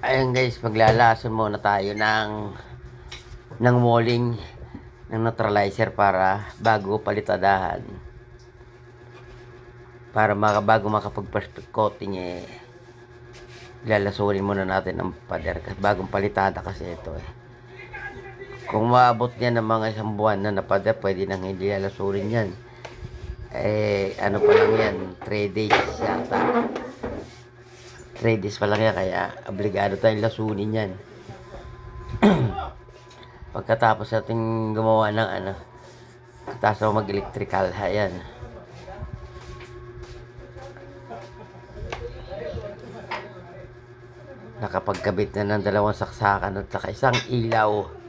Ayun guys, maglalason muna tayo ng walling ng neutralizer para bago palitadahan. Para bago makapag-perfect coating lalasunin muna natin ang pader. Bagong palitada kasi ito Kung maabot niya ng mga isang buwan na napader, pwede nang hindi lalasunin yan. Ano pa lang yan, 3 days yata. 3 days pa lang yan, kaya obligado tayong lasunin yan. Pagkatapos natin gumawa ng tapos mag-electrical, ayan. Nakapagkabit na ng 2 saksakan at saka isang ilaw.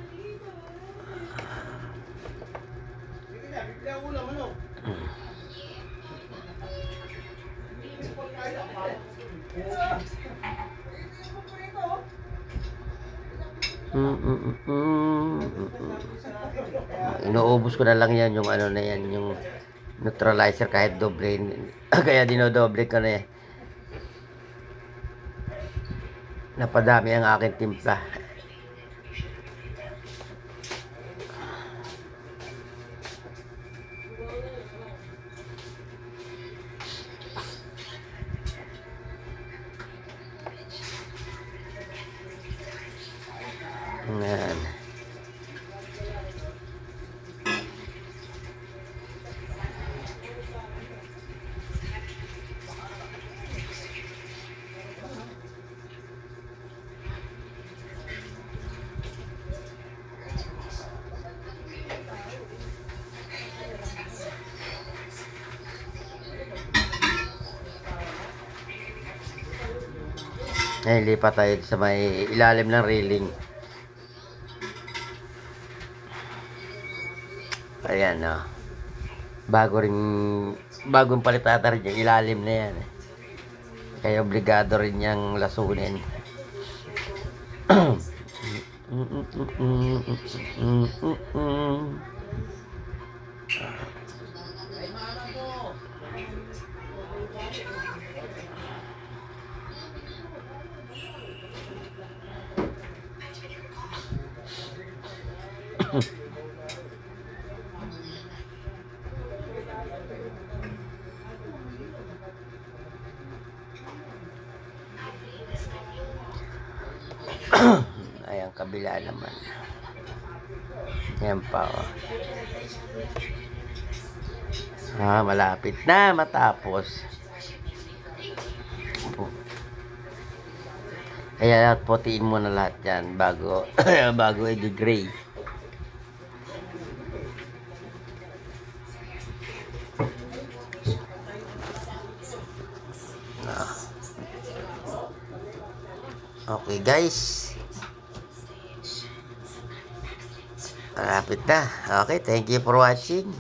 Inuubos ko na lang yan yung ano na yan, yung neutralizer kahit doble. Kaya dinodoble ko na napadami ang aking timpla. Ayan. Lipat tayo sa may ilalim ng railing. Ayan bagong palitata rin yung ilalim na yan kaya obligado rin niyang lasunin. Ayan, kabila naman. Ayan pa malapit na matapos. Kaya putiin mo na lahat yan bago i-gray. Okay guys, malapit na. Okay, thank you for watching.